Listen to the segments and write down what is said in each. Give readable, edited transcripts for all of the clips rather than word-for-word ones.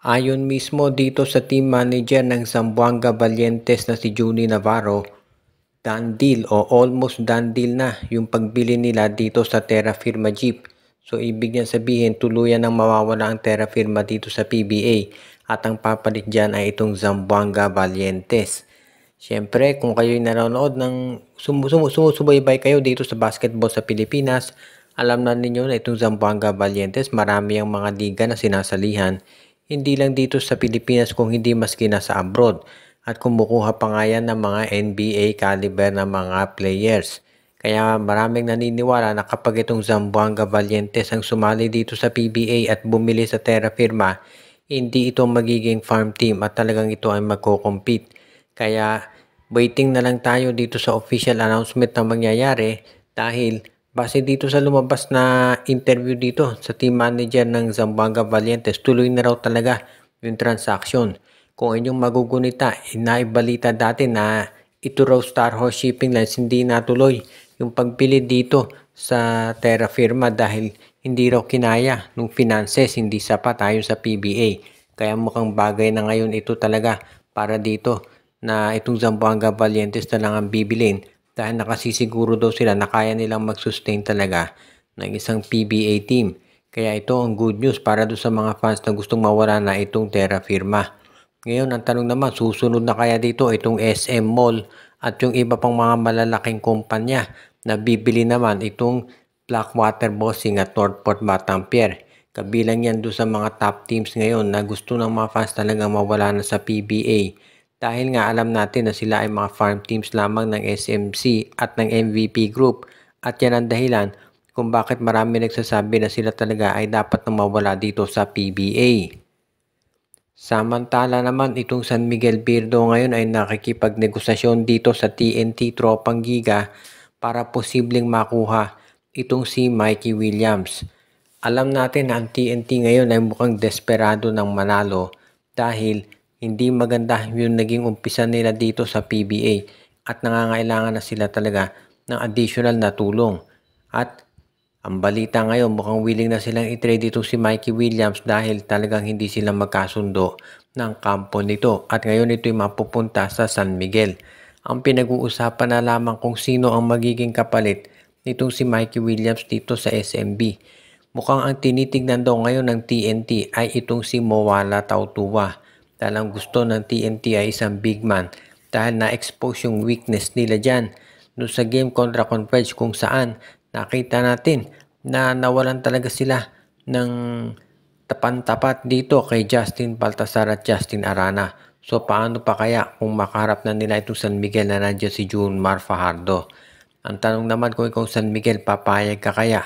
Ayon mismo dito sa team manager ng Zamboanga Valientes na si Juni Navarro, done deal o almost done deal na yung pagbili nila dito sa Terra Firma Jeep. So ibig niya sabihin tuluyan nang mawawala ang Terra Firma dito sa PBA at ang papalit dyan ay itong Zamboanga Valientes. Siyempre kung kayo'y nanonood ng sumusubaybay kayo dito sa basketball sa Pilipinas, alam na ninyo na itong Zamboanga Valientes marami ang mga liga na sinasalihan. Hindi lang dito sa Pilipinas kung hindi maski na sa abroad at kumukuha pa nga yan ng mga NBA caliber na mga players. Kaya maraming naniniwala na kapag itong Zamboanga Valientes ang sumali dito sa PBA at bumili sa Terra Firma, hindi ito magiging farm team at talagang ito ay magko-compete. Kaya waiting na lang tayo dito sa official announcement na mangyayari dahil base dito sa lumabas na interview dito sa team manager ng Zamboanga Valientes, tuloy na raw talaga yung transaction. Kung inyong magugunita, inaibalita dati na ito raw Star Horse Shipping Lines hindi natuloy yung pagpili dito sa Terra Firma dahil hindi raw kinaya nung finances, hindi sapat ayon sa PBA. Kaya mukhang bagay na ngayon ito talaga para dito na itong Zamboanga Valientes na lang ang bibilin dahil nakasisiguro daw sila na kaya nilang mag-sustain talaga ng isang PBA team. Kaya ito ang good news para doon sa mga fans na gustong mawala na itong Terra Firma. Ngayon ang tanong naman, susunod na kaya dito itong SM Mall at yung iba pang mga malalaking kumpanya na bibili naman itong Blackwater Bossing at Northport Batampier. Kabilang yan doon sa mga top teams ngayon na gusto ng mga fans talagang mawala na sa PBA. Dahil nga alam natin na sila ay mga farm teams lamang ng SMC at ng MVP Group at yan ang dahilan kung bakit marami nagsasabi na sila talaga ay dapat na mawala dito sa PBA. Samantala naman itong San Miguel Birdo ngayon ay nakikipagnegosasyon dito sa TNT Tropang Giga para posibleng makuha itong si Mikey Williams. Alam natin na ang TNT ngayon ay mukhang desperado ng manalo dahil hindi maganda yung naging umpisa nila dito sa PBA at nangangailangan na sila talaga ng additional na tulong. At ang balita ngayon mukhang willing na silang i-trade itong si Mikey Williams dahil talagang hindi sila magkasundo ng kampo nito at ngayon ito'y mapupunta sa San Miguel. Ang pinag-uusapan na lamang kung sino ang magiging kapalit nitong si Mikey Williams dito sa SMB. Mukhang ang tinitignan daw ngayon ng TNT ay itong si Mowala Tautuwa. Dahil ang gusto ng TNT ay isang big man dahil na-expose yung weakness nila dyan doon sa game kontra Converge kung saan nakita natin na nawalan talaga sila ng tapat dito kay Justin Baltasar at Justin Arana. So paano pa kaya kung makaharap na nila itong San Miguel na nandiyan si Junmar Fajardo? Ang tanong naman kung ikaw San Miguel, papayag ka kaya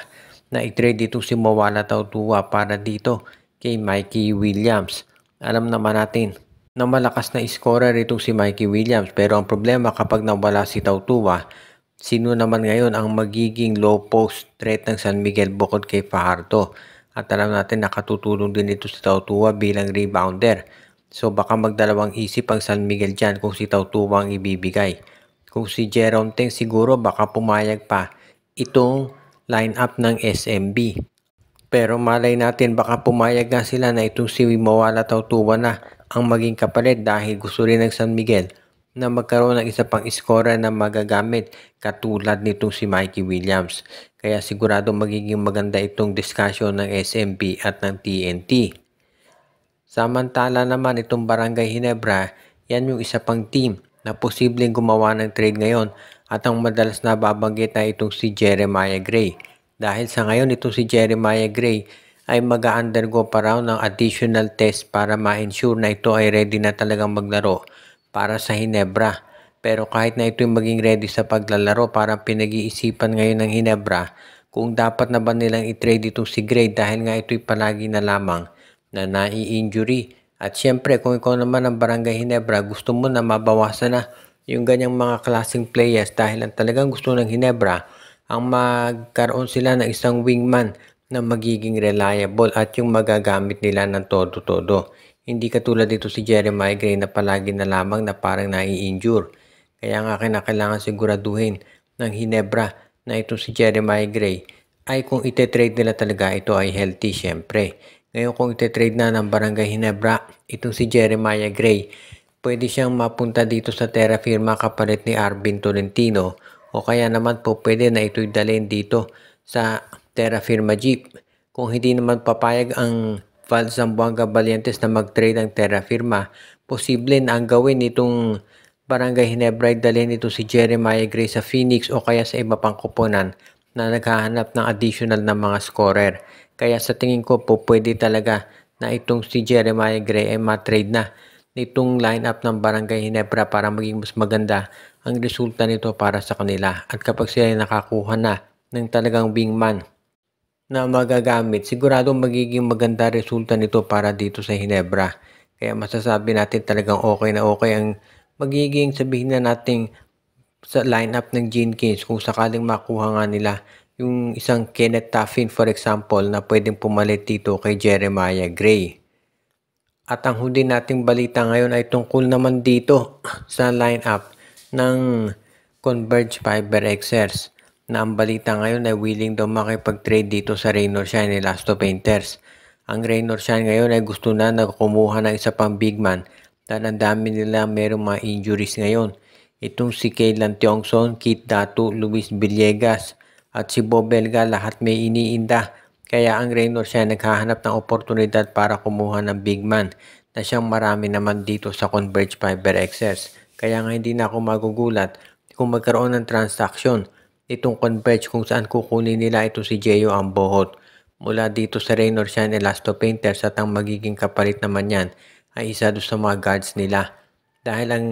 na i-trade itong si Mowala Tautuwa para dito kay Mikey Williams? Alam naman natin na malakas na scorer itong si Mikey Williams pero ang problema kapag nawala si Tautuwa, sino naman ngayon ang magiging low post threat ng San Miguel bukod kay Fajardo? At alam natin nakatutulong din ito si Tautuwa bilang rebounder. So baka magdalawang isip ang San Miguel dyan kung si Tautuwa ang ibibigay. Kung si Jeron Teng siguro baka pumayag pa itong lineup ng SMB. Pero malay natin baka pumayag nga sila na itong si Mowala Tautuwa na ang maging kapalit dahil gusto rin ng San Miguel na magkaroon ng isa pang scorer na magagamit katulad nitong si Mikey Williams. Kaya sigurado magiging maganda itong discussion ng SMB at ng TNT. Samantala naman itong Barangay Ginebra, yan yung isa pang team na posibleng gumawa ng trade ngayon at ang madalas na babanggit na itong si Jeremiah Gray. Dahil sa ngayon itong si Jeremiah Gray ay mag-undergo pa raw ng additional test para ma-ensure na ito ay ready na talagang maglaro para sa Ginebra. Pero kahit na ito'y maging ready sa paglalaro, parang pinag-iisipan ngayon ng Ginebra kung dapat na ba nilang i-trade itong si Gray dahil nga ito'y palagi na lamang na nai-injury. At syempre kung ikaw naman ang Barangay Ginebra, gusto mo na mabawasan na yung ganyang mga klaseng players dahil ang talagang gusto ng Ginebra ang magkaroon sila ng isang wingman na magiging reliable at yung magagamit nila ng todo-todo. Hindi katulad dito si Jeremiah Gray na palagi na lamang na parang nai-injure. Kaya nga kailangan siguraduhin ng Ginebra na ito si Jeremiah Gray ay kung ite-trade nila talaga ito ay healthy syempre. Ngayon kung ite-trade na ng Barangay Ginebra, itong si Jeremiah Gray, pwede siyang mapunta dito sa Terra Firma kapalit ni Arvin Tolentino o kaya naman po pwede na ito'y dalhin dito sa Terra Firma Jeep. Kung hindi naman papayag ang Val Zamboanga Valientes na mag-trade ng Terra Firma, posible na ang gawin nitong Barangay Ginebra ay dalhin ito si Jeremiah Gray sa Phoenix o kaya sa iba pang koponan na naghahanap ng additional na mga scorer. Kaya sa tingin ko po pwede talaga na itong si Jeremiah Gray ay matrade na nitong lineup ng Barangay Ginebra para maging mas maganda ang resulta nito para sa kanila. At kapag sila nakakuha na ng talagang wingman na magagamit, sigurado magiging maganda resulta nito para dito sa Ginebra. Kaya masasabi natin talagang okay na okay ang magiging sabihin na nating sa lineup ng Jenkins kung sakaling makuha nga nila yung isang Kenneth Taffin for example na pwedeng pumalit dito kay Jeremiah Gray. At ang huli nating balita ngayon ay tungkol naman dito sa lineup ng Converge Fiber Xers na ang balita ngayon ay willing daw makipag-trade dito sa Raynor Shine ni Lasto Painters. Ang Raynor Shine ngayon ay gusto na kumuha ng isa pang big man dahil ang dami nila merong mga injuries ngayon. Itong si Kaylan Tiongson, Kit Datu, Luis Villegas at si Bob Belga lahat may iniinda. Kaya ang Raynor siya naghahanap ng oportunidad para kumuha ng big man na siyang marami naman dito sa Converge Fiber Xers. Kaya nga hindi na ako magugulat kung magkaroon ng transaction itong Converge kung saan kukunin nila ito si Gio Ambohot mula dito sa Raynor Shine Elasto Painters at ang magiging kapalit naman yan ay isa doon sa mga guards nila. Dahil ang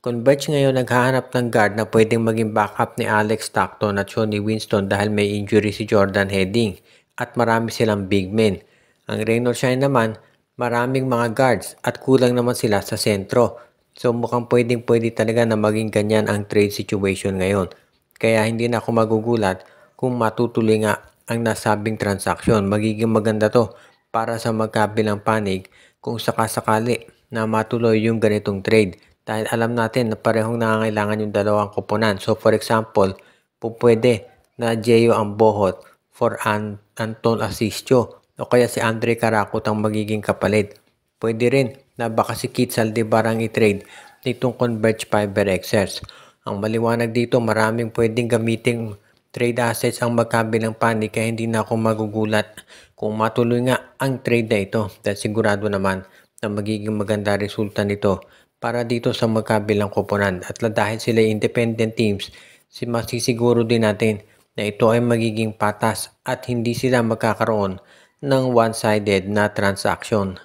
Converge ngayon naghahanap ng guard na pwedeng maging backup ni Alex Stockton at Johnny Winston dahil may injury si Jordan Heading at marami silang big men. Ang Raynor Shine naman, maraming mga guards at kulang naman sila sa sentro. So mukhang pwede talaga na maging ganyan ang trade situation ngayon. Kaya hindi na ako magugulat kung matutuloy nga ang nasabing transaction. Magiging maganda to para sa magkabilang panig kung sakasakali na matuloy yung ganitong trade. Dahil alam natin na parehong nangangailangan yung dalawang koponan. So for example, pwede na Gio Ambohot for Anton Asistio o kaya si Andre Carakot ang magiging kapalit. Pwede rin na baka si Kit Saldivar ang i-trade nitong Converge Fiber Xers. Ang maliwanag dito, maraming pwedeng gamiting trade assets ang magkabilang panig kaya hindi na ako magugulat kung matuloy nga ang trade na ito dahil sigurado naman na magiging maganda resulta nito para dito sa magkabilang koponan. At dahil sila independent teams, masisiguro din natin na ito ay magiging patas at hindi sila magkakaroon ng one-sided na transaction.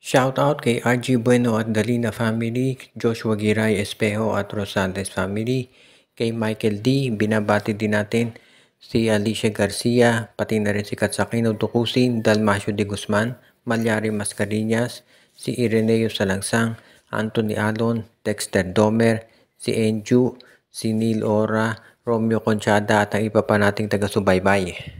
Shoutout kay RG Bueno at Dalina family, Joshua Giray Espejo at Rosales family, kay Michael D. Binabati din natin si Alicia Garcia, pati na rin si Katsakino Dukusin, Dalmacio de Guzman, Malyari Mascarillas, si Ireneo Salangsang, Anthony Alon, Dexter Domer, si Enju, si Neil Ora, Romeo Conchada at ang iba pa nating taga-subaybay.